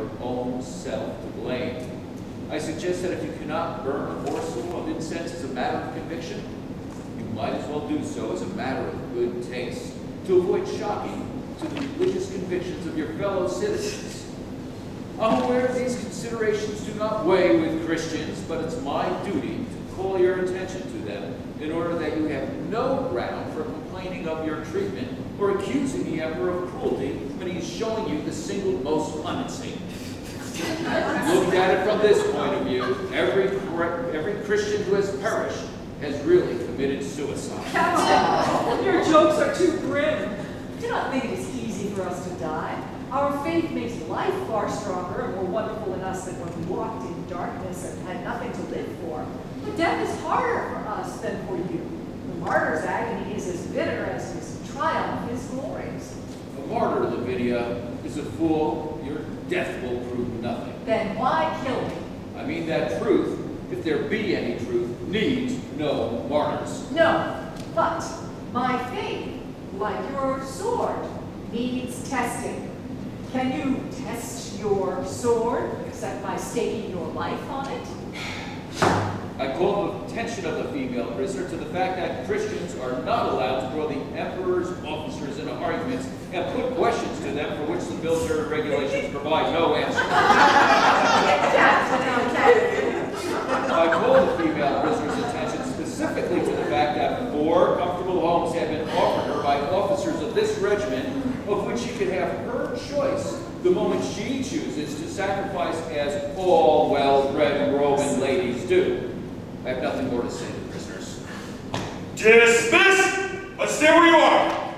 your own self to blame. I suggest that if you cannot burn a morsel of incense as a matter of conviction, you might as well do so as a matter of good taste, to avoid shocking to the religious convictions of your fellow citizens. I'm aware these considerations do not weigh with Christians, but it's my duty to call your attention to them in order that you have no ground for complaining of your treatment or accusing the emperor of cruelty when he is showing you the single most clemency. Look at it from this point of view, every Christian who has perished has really committed suicide. Captain, your jokes are too grim. Do not think it is easy for us to die. Our faith makes life far stronger and more wonderful in us than when we walked in darkness and had nothing to live for. But death is harder for us than for you. The martyr's agony is as bitter as his triumph his glories. A martyr, Lavinia, is a fool. Your death will prove nothing. Then why kill me? I mean that truth, if there be any truth, needs no martyrs. No, but my faith, like your sword, needs testing. Can you test your sword except by staking your life on it? I call the attention of the female prisoner to the fact that Christians are not allowed to throw the emperor's officers into arguments and put questions to them for which the military regulations provide no answer. I call the female prisoner's attention specifically to the fact that 4 comfortable homes have been offered her by officers of this regiment, of which she can have her choice the moment she chooses to sacrifice, as all well-bred Roman ladies do. I have nothing more to say to the prisoners. Dismiss! But stay where you are!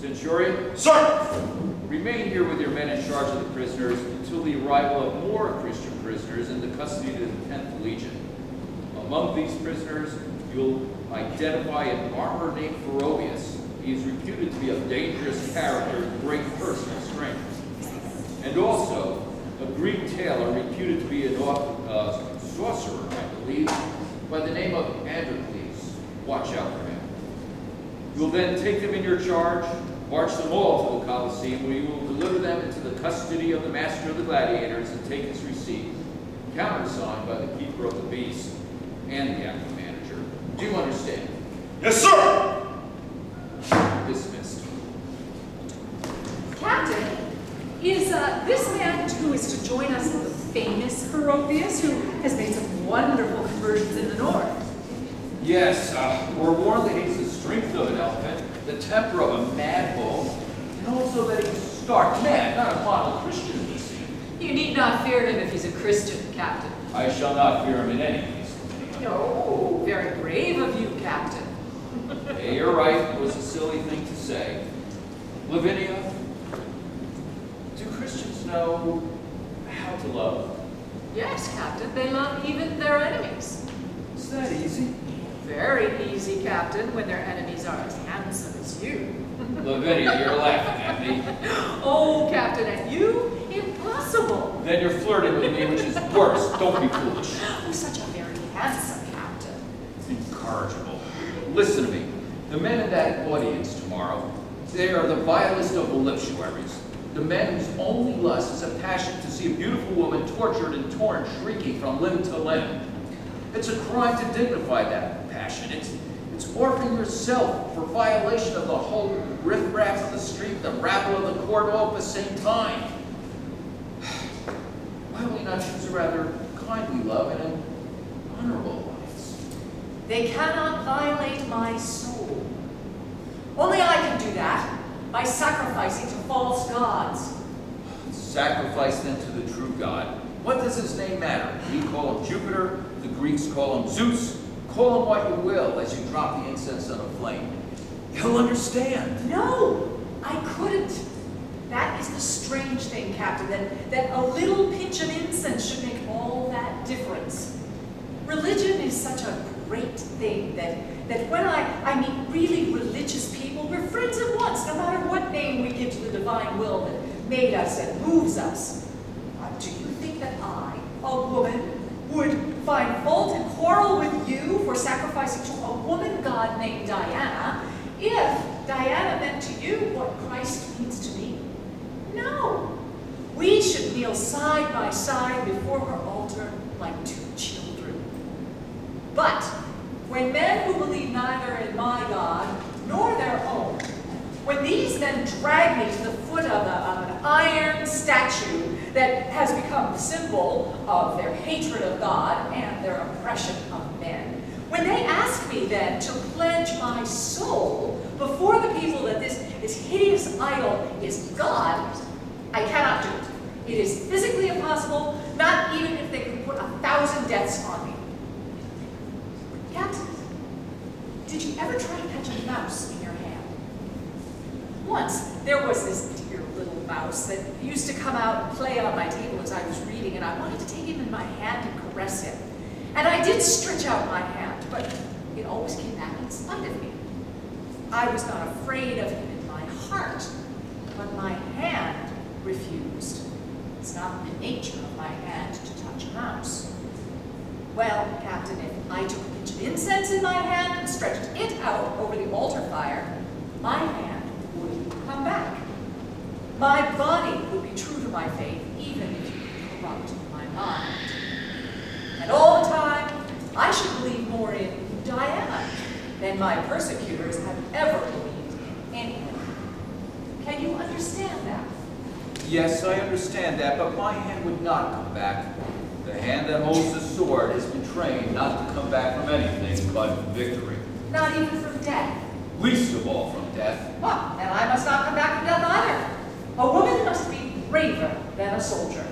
Centurion? Sir! Remain here with your men in charge of the prisoners until the arrival of more Christian prisoners in the custody of the 10th Legion. Among these prisoners, you'll identify an armorer named Ferrovius. He is reputed to be a dangerous character with great personal strength. And also, a Greek tailor reputed to be a sorcerer, I believe, by the name of Androcles. Watch out for him. You will then take them in your charge, march them all to the Colosseum, where you will deliver them into the custody of the master of the gladiators and take his receipt, countersigned by the keeper of the beast and the acting manager. Do you understand? Yes, sir! Dismissed. Captain, is this man who is to join us the famous Ferrovius, who has made some wonderful conversions in the north? Yes, we're warned that he's the strength of an elephant, the temper of a mad bull, and also that he's stark mad, not a model Christian, you see. You need not fear him if he's a Christian, Captain. I shall not fear him in any case. Oh, very brave of you, Captain. Hey, you're right. It was a silly thing to say. Lavinia, do Christians know how to love? Yes, Captain. They love even their enemies. Is that easy? Very easy, Captain, when their enemies are as handsome as you. Lavinia, you're laughing at me. Oh, Captain, at you? Impossible. Then you're flirting with me, which is worse. Don't be foolish. Oh, such a very handsome Captain. Incorrigible. Listen to me. The men in that audience tomorrow, they are the vilest of voluptuaries. The men whose only lust is a passion to see a beautiful woman tortured and torn, shrieking from limb to limb. It's a crime to dignify that passion. It's offering yourself for violation of the whole riffraff of the street, the rabble of the court, all at the same time. Why will you not choose a rather kindly love and an honorable alliance? They cannot violate my soul. Only I can do that, by sacrificing to false gods. Sacrifice then to the true God. What does his name matter? We call him Jupiter, the Greeks call him Zeus. Call him what you will as you drop the incense on a flame. He'll understand. No, I couldn't. That is the strange thing, Captain, that a little pinch of incense should make all that difference. Religion is such a great thing that when I meet really religious people, we're friends at once, no matter what name we give to the divine will that made us and moves us. Do you think that I, a woman, would find fault and quarrel with you for sacrificing to a woman god named Diana if Diana meant to you what Christ means to me? No. We should kneel side by side before her altar like two children. But when men who believe neither in my God nor their own, when these men drag me to the foot of an iron statue that has become the symbol of their hatred of God and their oppression of men, when they ask me then to pledge my soul before the people that this hideous idol is God, I cannot do it. It is physically impossible, not even if they could put 1,000 deaths on me. Captain, did you ever try to catch a mouse in your hand? Once, there was this dear little mouse that used to come out and play on my table as I was reading, and I wanted to take him in my hand and caress him. And I did stretch out my hand, but it always came back in spite of me. I was not afraid of him in my heart, but my hand refused. It's not the nature of my hand to touch a mouse. Well, Captain, if I took a pinch of incense in my hand and stretched it out over the altar fire, my hand would come back. My body would be true to my faith, even if you corrupt my mind. And all the time, I should believe more in Diana than my persecutors have ever believed in anyone. Can you understand that? Yes, I understand that, but my hand would not come back. The hand that holds the sword has been trained not to come back from anything but victory. Not even from death. Least of all from death. Well, then I must not come back from death either. A woman must be braver than a soldier.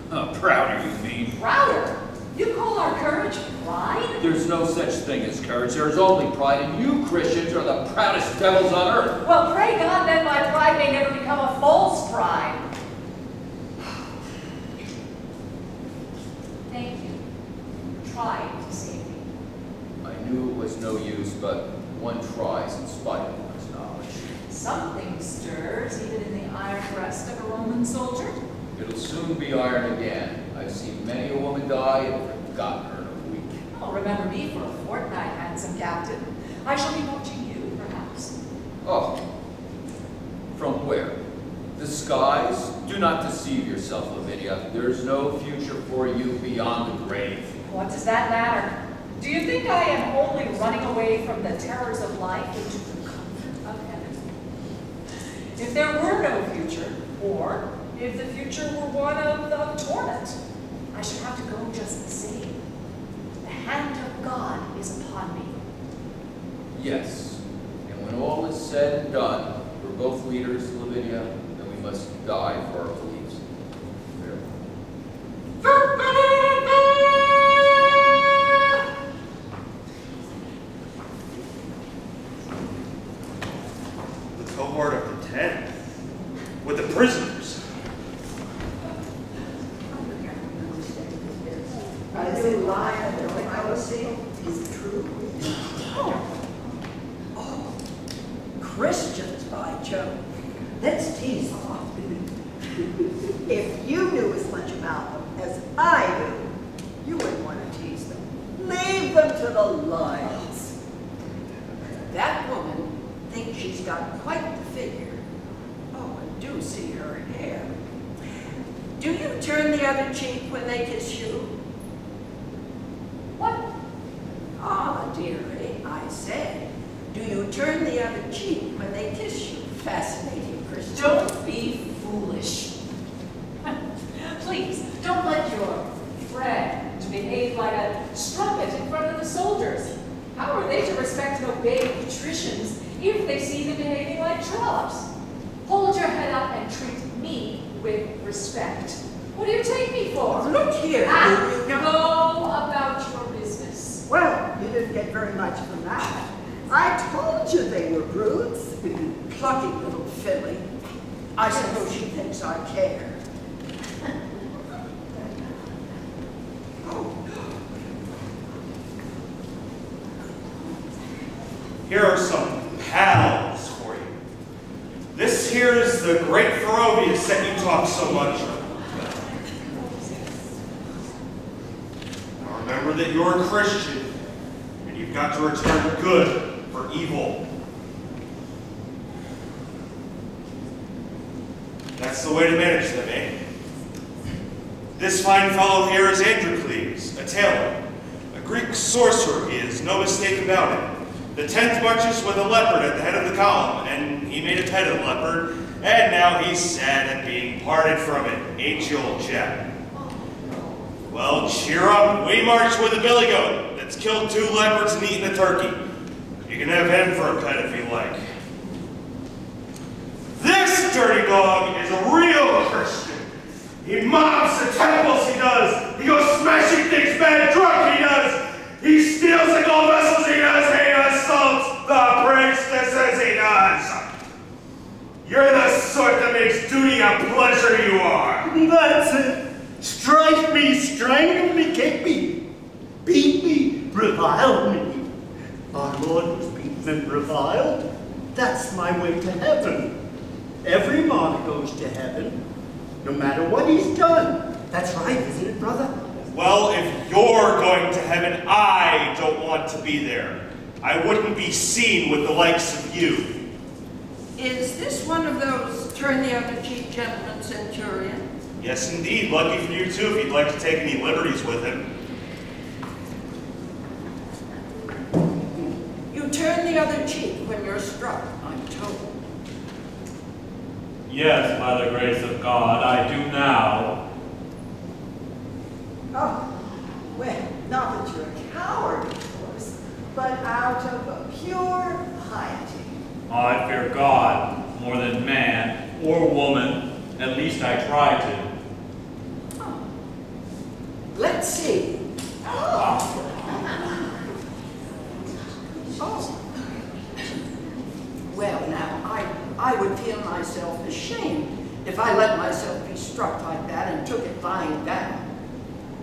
Prouder, you mean? Prouder? You call our courage pride? There's no such thing as courage. There is only pride, and you Christians are the proudest devils on earth. Well, pray God then my pride may never become a false pride. Thank you for trying to save me. I knew it was no use, but one tries in spite of one's knowledge. Something stirs even in the iron breast of a Roman soldier. It'll soon be iron again. I've seen many a woman die and forgotten her in a week. Oh, remember me for a fortnight, handsome captain. I shall be watching you, perhaps. Oh, from where? The skies? Do not deceive yourself, Lavinia. There's no future for you beyond the grave. What does that matter? Do you think I am only running away from the terrors of life into the comfort of heaven? If there were no future, or if the future were one of torment, I should have to go just the same. The hand of God is upon me. Yes, and when all is said and done, we're both leaders, Lavinia, and we must die for our beliefs. The cohort of the 10, with the prisoners. Is it lying or fallacy? Is it true? Oh, Christians, by Jove. Let's tease them. If you knew as much about them as I do, you wouldn't want to tease them. Leave them to the lions. That woman thinks she's got quite the figure. Oh, and do see her hair. Do you turn the other cheek when they kiss you? What? Ah, dearie, I said, do you turn the other cheek when they kiss you? Fascinating, Christian. Don't be foolish. Please, don't let your friend behave like a strumpet in front of the soldiers. How are they to respect and obey patricians if they see them behaving like trollops? Hold your head up and treat me with respect. What do you take me for? Look here. Go about your business. Well, you didn't get very much from that. I told you they were brutes. Plucky little filly. I suppose she thinks I care. Here are some paddles for you. This here is the great Ferrovius that you talk so much of. Now remember that you're a Christian, and you've got to return good for evil. That's the way to manage them, eh? This fine fellow here is Androcles, a tailor. A Greek sorcerer he is, no mistake about it. The 10th marches with a leopard at the head of the column, and he made a pet of the leopard, and now he's sad at being parted from it, ain't you, old chap? Well, cheer up. We march with a billy goat that's killed 2 leopards and eaten a turkey. You can have him for a pet if you like. This dirty dog is a real Christian. He mobs the temples, he does. He goes smashing things bad drunk, he does. He steals the gold vessels, he does. He assaults the priestesses, he does. You're the sort that makes duty a pleasure, you are. That's it. Strike me, strangle me, kick me, beat me, revile me. Our Lord was beaten and reviled. That's my way to heaven. Every martyr goes to heaven, no matter what he's done. That's right, isn't it, brother? Well, if you're going to heaven, I don't want to be there. I wouldn't be seen with the likes of you. Is this one of those turn the other cheek gentlemen, Centurion? Yes, indeed. Lucky for you, too, if you'd like to take any liberties with him. You turn the other cheek when you're struck, I'm told. Yes, by the grace of God, I do now. Oh, well, not that you're a coward, of course, but out of pure piety. I fear God more than man or woman. At least I try to. Oh. Let's see. Oh. Well, now, I would feel myself ashamed if I let myself be struck like that and took it lying down.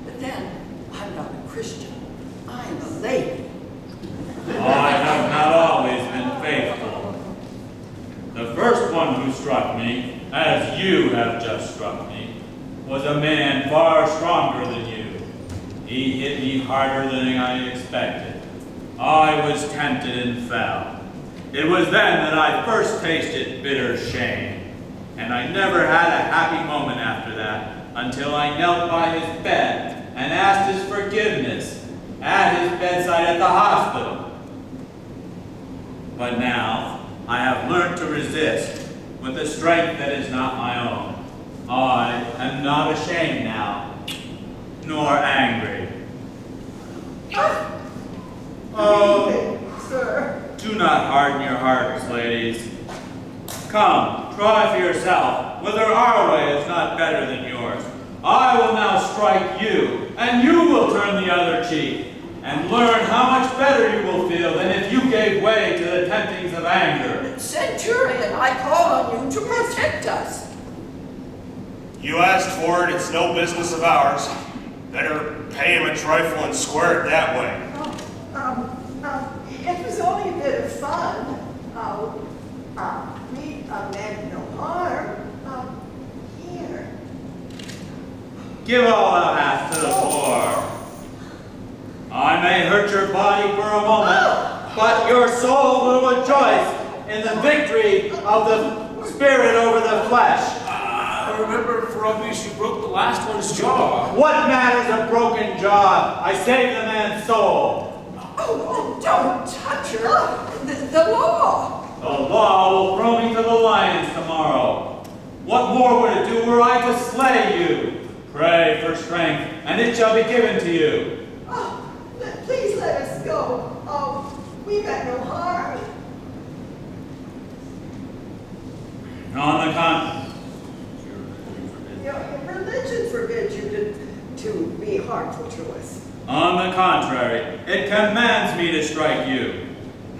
But then, I'm not a Christian. I'm a lady. I have not always been faithful. The first one who struck me, as you have just struck me, was a man far stronger than you. He hit me harder than I expected. I was tempted and fell. It was then that I first tasted bitter shame, and I never had a happy moment after that until I knelt by his bed and asked his forgiveness at his bedside at the hospital. But now I have learned to resist with a strength that is not my own. I am not ashamed now, nor angry. Oh, Sir. do not harden your hearts, ladies. Come, try for yourself whether our way is not better than yours. I will now strike you, and you will turn the other cheek, and learn how much better you will feel than if you gave way to the temptings of anger. Centurion, I call on you to protect us. You asked for it, it's no business of ours. Better pay him a trifle and square it that way. It was only a bit of fun. We meant no harm. Here. Give all thou hast to the poor. I may hurt your body for a moment, but your soul will rejoice in the victory of the spirit over the flesh. I remember, Ferocious, you broke the last one's jaw. What matters a broken jaw? I saved the man's soul. Oh, don't touch her. The law. The law will throw me to the lions tomorrow. What more would it do were I to slay you? Pray for strength, and it shall be given to you. Oh, please let us go. Oh, we meant no harm. On the contrary. Your religion forbids you to be harmful to us. On the contrary, it commands me to strike you.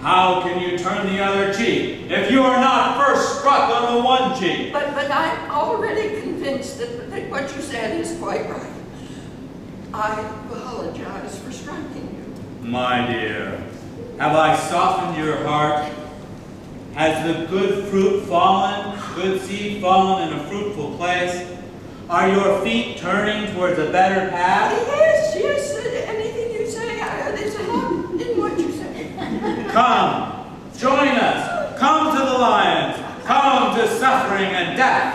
How can you turn the other cheek if you are not first struck on the one cheek? But I'm already convinced that what you said is quite right. I apologize for striking you. My dear, have I softened your heart? Has the good fruit fallen, good seed fallen in a fruitful place? Are your feet turning towards a better path? Yes, anything you say, there's a lot in what you say. Come, join us. Come to the lions. Come to suffering and death.